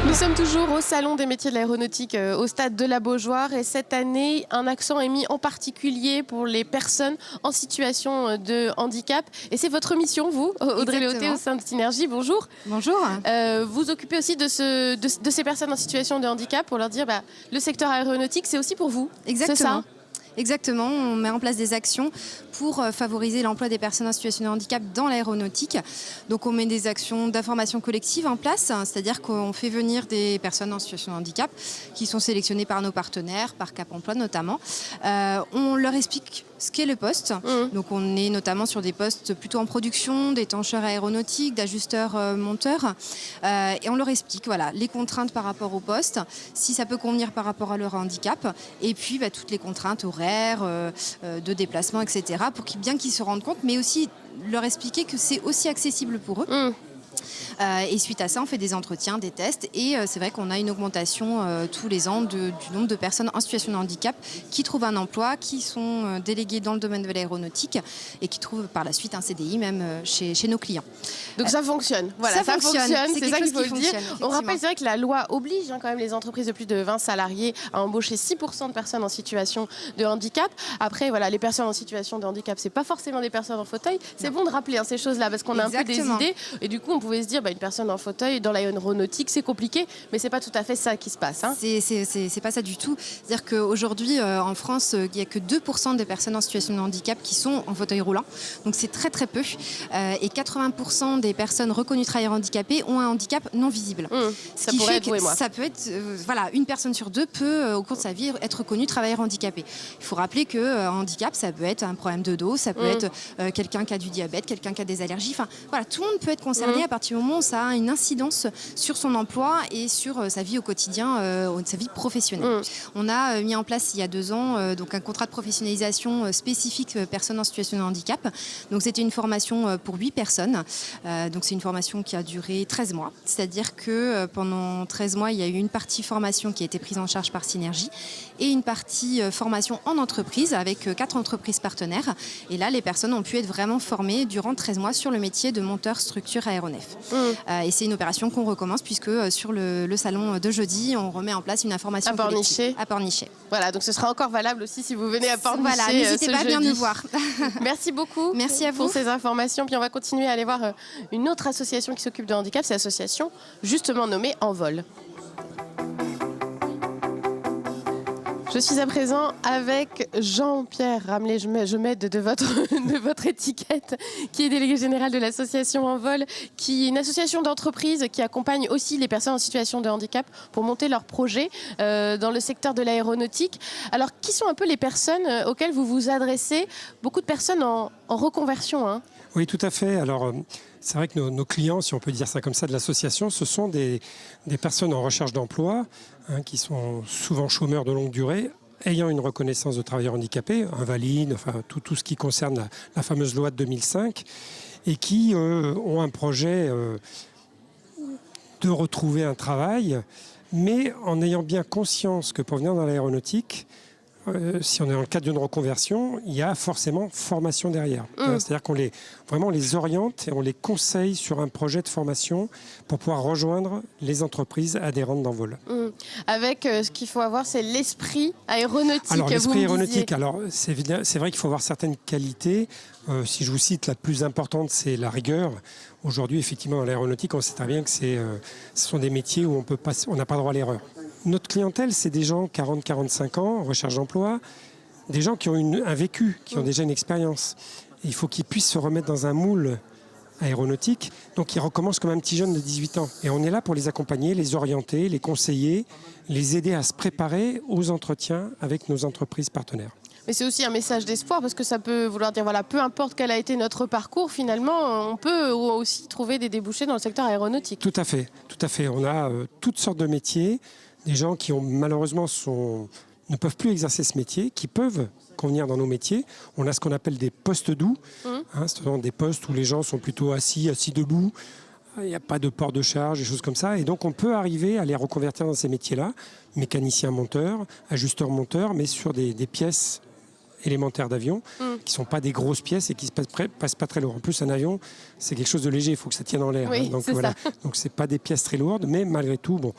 Nous sommes toujours au Salon des métiers de l'aéronautique au stade de la Beaujoire et cette année, un accent est mis en particulier pour les personnes en situation de handicap. Et c'est votre mission, vous, Audrey Léoté, au sein de Synergie. Bonjour. Bonjour. Vous occupez aussi de ces personnes en situation de handicap pour leur dire le secteur aéronautique, c'est aussi pour vous. Exactement. C'est ça ? Exactement, on met en place des actions pour favoriser l'emploi des personnes en situation de handicap dans l'aéronautique. Donc on met des actions d'information collective en place, c'est-à-dire qu'on fait venir des personnes en situation de handicap qui sont sélectionnées par nos partenaires, par Cap Emploi notamment. On leur explique ce qu'est le poste. Donc on est notamment sur des postes plutôt en production, d'étancheurs aéronautiques, d'ajusteurs monteurs. Et on leur explique les contraintes par rapport au poste, si ça peut convenir par rapport à leur handicap, et puis toutes les contraintes horaires, de déplacement, etc. pour bien qu'ils se rendent compte, mais aussi leur expliquer que c'est aussi accessible pour eux. Et suite à ça, on fait des entretiens, des tests et c'est vrai qu'on a une augmentation tous les ans du nombre de personnes en situation de handicap qui trouvent un emploi, qui sont déléguées dans le domaine de l'aéronautique et qui trouvent par la suite un CDI même chez nos clients. Donc ça fonctionne, ça fonctionne. C'est ça qu'il faut le dire. On rappelle, c'est vrai que la loi oblige quand même les entreprises de plus de 20 salariés à embaucher 6% de personnes en situation de handicap. Après, les personnes en situation de handicap, c'est pas forcément des personnes en fauteuil. C'est bon de rappeler ces choses-là parce qu'on a un peu des idées et du coup on pouvait se dire une personne en fauteuil dans l'aéronautique, c'est compliqué, mais c'est pas tout à fait ça qui se passe. C'est pas ça du tout. C'est-à-dire qu'aujourd'hui, en France, il n'y a que 2% des personnes en situation de handicap qui sont en fauteuil roulant. Donc c'est très très peu. Et 80% des personnes reconnues travailleurs handicapés ont un handicap non visible. Ça pourrait être vous et moi. Ça peut être, une personne sur deux peut, au cours de sa vie, être reconnue travailleur handicapé. Il faut rappeler qu'un handicap, ça peut être un problème de dos, ça peut être quelqu'un qui a du diabète, quelqu'un qui a des allergies. Tout le monde peut être concerné à partir du moment où ça a une incidence sur son emploi et sur sa vie au quotidien, sa vie professionnelle. On a mis en place il y a 2 ans donc un contrat de professionnalisation spécifique personnes en situation de handicap. Donc c'était une formation pour 8 personnes. Donc c'est une formation qui a duré 13 mois. C'est-à-dire que pendant 13 mois, il y a eu une partie formation qui a été prise en charge par Synergie et une partie formation en entreprise avec 4 entreprises partenaires. Et là, les personnes ont pu être vraiment formées durant 13 mois sur le métier de monteur structure aéronef. Et c'est une opération qu'on recommence puisque sur le salon de jeudi, on remet en place une information collective à Pornichet. Voilà, donc ce sera encore valable aussi si vous venez à Pornichet. Voilà, n'hésitez pas à venir nous voir. Merci beaucoup. Merci à vous pour ces informations. Puis on va continuer à aller voir une autre association qui s'occupe de handicap, c'est l'association justement nommée Envol. Je suis à présent avec Jean-Pierre Ramelet, je m'aide de votre étiquette, qui est délégué général de l'association Envol, qui est une association d'entreprises qui accompagne aussi les personnes en situation de handicap pour monter leurs projets dans le secteur de l'aéronautique. Alors, qui sont un peu les personnes auxquelles vous vous adressez? Beaucoup de personnes en reconversion, hein. Oui, tout à fait. Alors, c'est vrai que nos clients, si on peut dire ça comme ça, de l'association, ce sont des personnes en recherche d'emploi, qui sont souvent chômeurs de longue durée, ayant une reconnaissance de travailleurs handicapés, invalides, tout ce qui concerne la fameuse loi de 2005, et qui ont un projet de retrouver un travail, mais en ayant bien conscience que pour venir dans l'aéronautique, si on est dans le cadre d'une reconversion, il y a forcément formation derrière. C'est-à-dire qu'on les oriente et on les conseille sur un projet de formation pour pouvoir rejoindre les entreprises adhérentes d'Envol. Avec ce qu'il faut avoir, c'est l'esprit aéronautique. Alors l'esprit aéronautique, c'est vrai qu'il faut avoir certaines qualités. Si je vous cite, la plus importante, c'est la rigueur. Aujourd'hui, effectivement, dans l'aéronautique, on sait très bien que ce sont des métiers où on n'a pas droit à l'erreur. Notre clientèle, c'est des gens 40-45 ans, en recherche d'emploi, des gens qui ont un vécu, qui ont déjà une expérience. Et il faut qu'ils puissent se remettre dans un moule aéronautique, donc ils recommencent comme un petit jeune de 18 ans. Et on est là pour les accompagner, les orienter, les conseiller, les aider à se préparer aux entretiens avec nos entreprises partenaires. Mais c'est aussi un message d'espoir parce que ça peut vouloir dire, peu importe quel a été notre parcours, finalement, on peut aussi trouver des débouchés dans le secteur aéronautique. Tout à fait, tout à fait. On a toutes sortes de métiers, des gens qui ont malheureusement ne peuvent plus exercer ce métier, qui peuvent convenir dans nos métiers. On a ce qu'on appelle des postes doux, c'est-à-dire des postes où les gens sont plutôt assis debout. Il n'y a pas de port de charge, des choses comme ça. Et donc, on peut arriver à les reconvertir dans ces métiers-là, mécanicien-monteur, ajusteur-monteur, mais sur des pièces élémentaires d'avion, qui ne sont pas des grosses pièces et qui ne passent pas très lourd. En plus, un avion, c'est quelque chose de léger, il faut que ça tienne en l'air. Oui, Donc c'est voilà. ça. Donc c'est pas des pièces très lourdes, mais malgré tout, bon,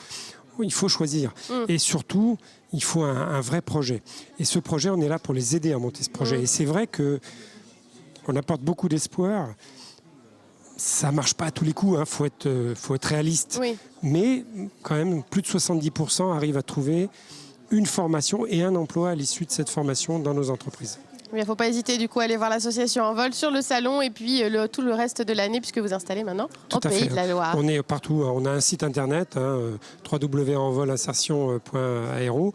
il faut choisir. Et surtout, il faut un vrai projet. Et ce projet, on est là pour les aider à monter ce projet. Et c'est vrai qu'on apporte beaucoup d'espoir. Ça ne marche pas à tous les coups, faut être réaliste. Oui. Mais quand même, plus de 70% arrivent à trouver une formation et un emploi à l'issue de cette formation dans nos entreprises. Il ne faut pas hésiter du coup à aller voir l'association Envol sur le salon et puis tout le reste de l'année puisque vous installez maintenant au Pays de la Loire. On est partout. On a un site internet, www.envolinsertion.aero.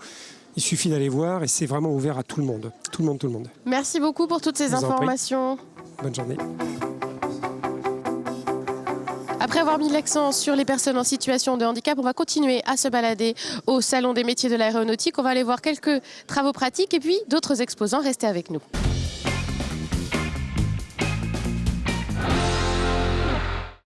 Il suffit d'aller voir et c'est vraiment ouvert à tout le monde. Tout le monde, tout le monde. Merci beaucoup pour toutes ces Je vous en prie. informations. Bonne journée. Après avoir mis l'accent sur les personnes en situation de handicap, on va continuer à se balader au Salon des métiers de l'aéronautique. On va aller voir quelques travaux pratiques et puis d'autres exposants. Restez avec nous.